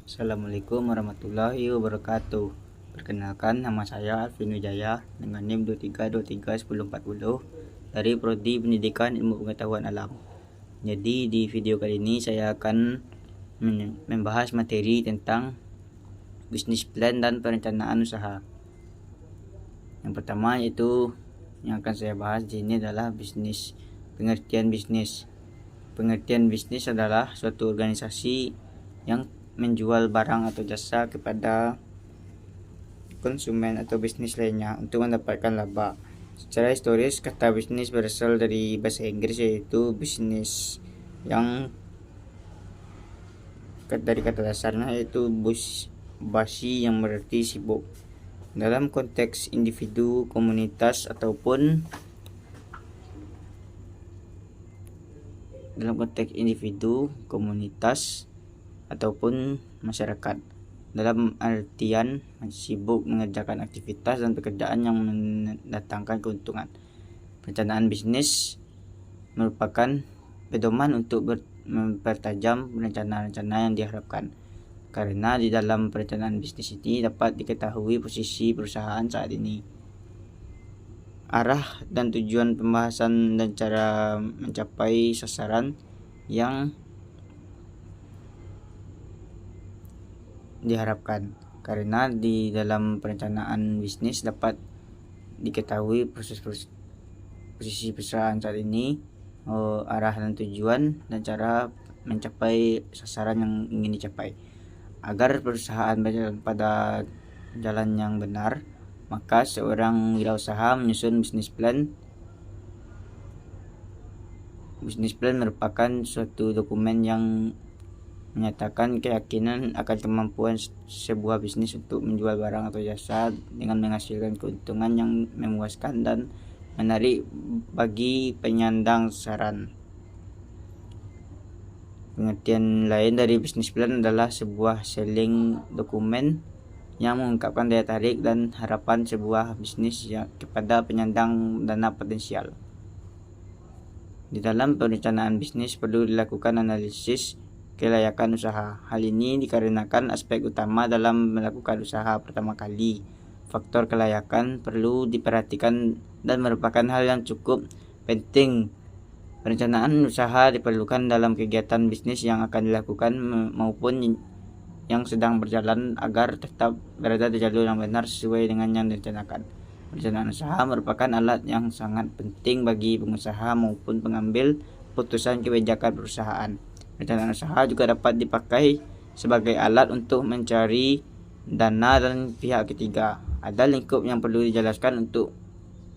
Assalamualaikum warahmatullahi wabarakatuh. Perkenalkan, nama saya Alvin Wijaya dengan NIM 23231040 dari Prodi Pendidikan Ilmu Pengetahuan Alam. Jadi di video kali ini saya akan membahas materi tentang bisnis plan dan perencanaan usaha. Yang pertama yaitu yang akan saya bahas di sini adalah pengertian bisnis. Pengertian bisnis adalah suatu organisasi yang menjual barang atau jasa kepada konsumen atau bisnis lainnya untuk mendapatkan laba. Secara historis, kata bisnis berasal dari bahasa Inggris yaitu bisnis, yang dari kata dasarnya yaitu basi yang berarti sibuk. Dalam konteks individu, komunitas ataupun masyarakat, dalam artian sibuk mengerjakan aktivitas dan pekerjaan yang mendatangkan keuntungan. Perencanaan bisnis merupakan pedoman untuk mempertajam rencana-rencana yang diharapkan, karena di dalam perencanaan bisnis ini dapat diketahui posisi perusahaan saat ini, arah dan tujuan pembahasan, dan cara mencapai sasaran yang diharapkan. Karena di dalam perencanaan bisnis dapat diketahui posisi perusahaan saat ini, arah dan tujuan, dan cara mencapai sasaran yang ingin dicapai. Agar perusahaan berjalan pada jalan yang benar, maka seorang wirausaha menyusun bisnis plan. Bisnis plan merupakan suatu dokumen yang menyatakan keyakinan akan kemampuan sebuah bisnis untuk menjual barang atau jasa dengan menghasilkan keuntungan yang memuaskan dan menarik bagi penyandang saran. Pengertian lain dari bisnis plan adalah sebuah selling dokumen yang mengungkapkan daya tarik dan harapan sebuah bisnis kepada penyandang dana potensial. Di dalam perencanaan bisnis perlu dilakukan analisis kelayakan usaha. Hal ini dikarenakan aspek utama dalam melakukan usaha pertama kali. Faktor kelayakan perlu diperhatikan dan merupakan hal yang cukup penting. Perencanaan usaha diperlukan dalam kegiatan bisnis yang akan dilakukan maupun yang sedang berjalan agar tetap berada di jalur yang benar sesuai dengan yang direncanakan. Perencanaan usaha merupakan alat yang sangat penting bagi pengusaha maupun pengambil putusan kebijakan perusahaan. Perencanaan usaha juga dapat dipakai sebagai alat untuk mencari dana dan pihak ketiga. Ada lingkup yang perlu dijelaskan untuk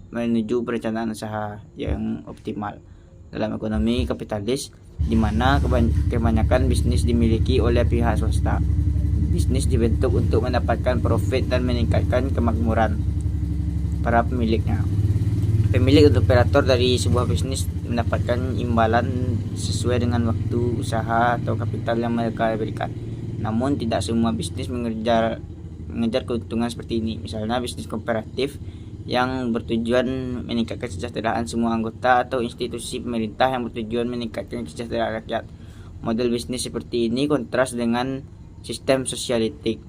menuju perencanaan usaha yang optimal. Dalam ekonomi kapitalis, di mana kebanyakan bisnis dimiliki oleh pihak swasta, bisnis dibentuk untuk mendapatkan profit dan meningkatkan kemakmuran para pemiliknya. Pemilik atau operator dari sebuah bisnis mendapatkan imbalan sesuai dengan waktu usaha atau kapital yang mereka berikan. Namun tidak semua bisnis mengejar keuntungan seperti ini. Misalnya bisnis kooperatif yang bertujuan meningkatkan kesejahteraan semua anggota, atau institusi pemerintah yang bertujuan meningkatkan kesejahteraan rakyat. Model bisnis seperti ini kontras dengan sistem sosialitik,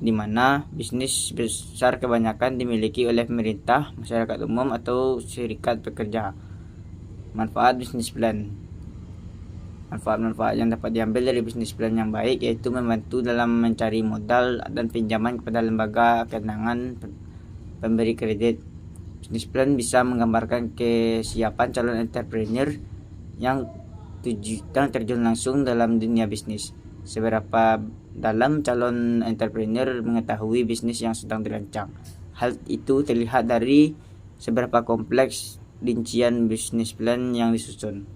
di mana bisnis besar kebanyakan dimiliki oleh pemerintah, masyarakat umum, atau serikat pekerja. Manfaat bisnis plan. Manfaat-manfaat yang dapat diambil dari bisnis plan yang baik yaitu membantu dalam mencari modal dan pinjaman kepada lembaga keuangan pemberi kredit. Bisnis plan bisa menggambarkan kesiapan calon entrepreneur yang terjun langsung dalam dunia bisnis. Seberapa dalam calon entrepreneur mengetahui bisnis yang sedang dirancang. Hal itu terlihat dari seberapa kompleks rincian bisnis plan yang disusun.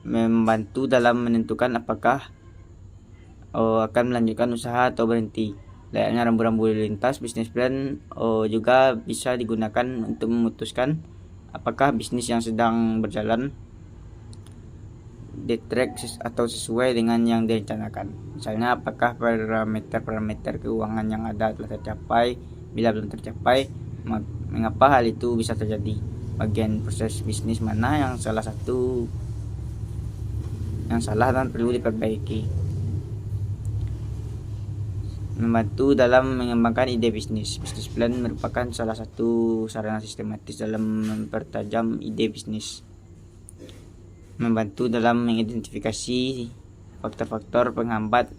Membantu dalam menentukan apakah akan melanjutkan usaha atau berhenti. Layaknya rambu-rambu lintas, bisnis plan juga bisa digunakan untuk memutuskan apakah bisnis yang sedang berjalan di track atau sesuai dengan yang direncanakan. Misalnya apakah parameter keuangan yang ada telah tercapai. Bila belum tercapai, mengapa hal itu bisa terjadi? Bagian proses bisnis mana yang salah satu yang salah dan perlu diperbaiki. Membantu dalam mengembangkan ide bisnis. Bisnis plan merupakan salah satu sarana sistematis dalam mempertajam ide bisnis. Membantu dalam mengidentifikasi faktor-faktor penghambat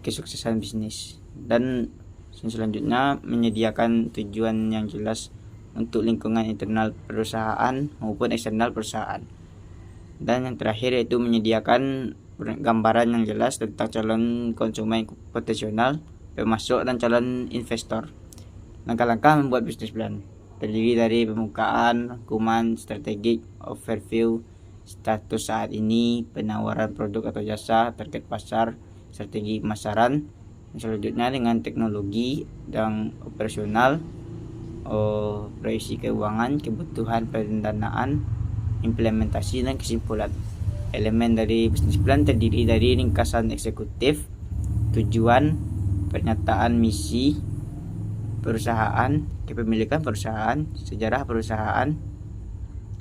kesuksesan bisnis. Dan selanjutnya menyediakan tujuan yang jelas untuk lingkungan internal perusahaan maupun eksternal perusahaan. Dan yang terakhir yaitu menyediakan gambaran yang jelas tentang calon konsumen potensial, pemasok, dan calon investor. Langkah-langkah membuat bisnis plan terdiri dari pembukaan, rangkuman, strategik, overview, status saat ini, penawaran produk atau jasa, target pasar, strategi pemasaran. Selanjutnya dengan teknologi dan operasional, operasi keuangan, kebutuhan pendanaan, implementasi, dan kesimpulan. Elemen dari bisnis plan terdiri dari ringkasan eksekutif, tujuan, pernyataan misi perusahaan, kepemilikan perusahaan, sejarah perusahaan,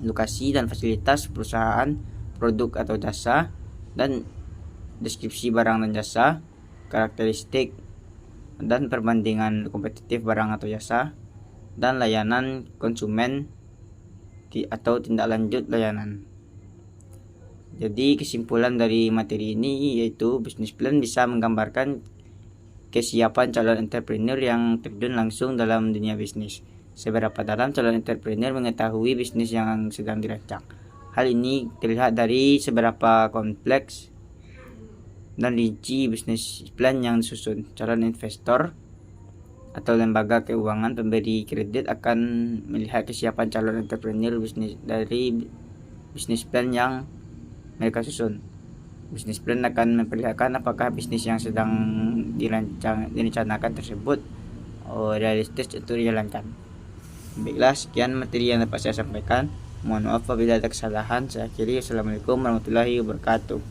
lokasi dan fasilitas perusahaan, produk atau jasa, dan deskripsi barang dan jasa, karakteristik dan perbandingan kompetitif barang atau jasa, dan layanan konsumen atau tindak lanjut layanan. Jadi kesimpulan dari materi ini yaitu bisnis plan bisa menggambarkan kesiapan calon entrepreneur yang terjun langsung dalam dunia bisnis. Seberapa dalam calon entrepreneur mengetahui bisnis yang sedang dirancang. Hal ini terlihat dari seberapa kompleks dan rinci bisnis plan yang disusun. Calon investor atau lembaga keuangan pemberi kredit akan melihat kesiapan calon entrepreneur dari bisnis plan yang mereka susun. Bisnis plan akan memperlihatkan apakah bisnis yang sedang direncanakan tersebut realistis untuk dijalankan. Baiklah, sekian materi yang dapat saya sampaikan. Mohon maaf apabila ada kesalahan. Saya akhiri. Assalamualaikum warahmatullahi wabarakatuh.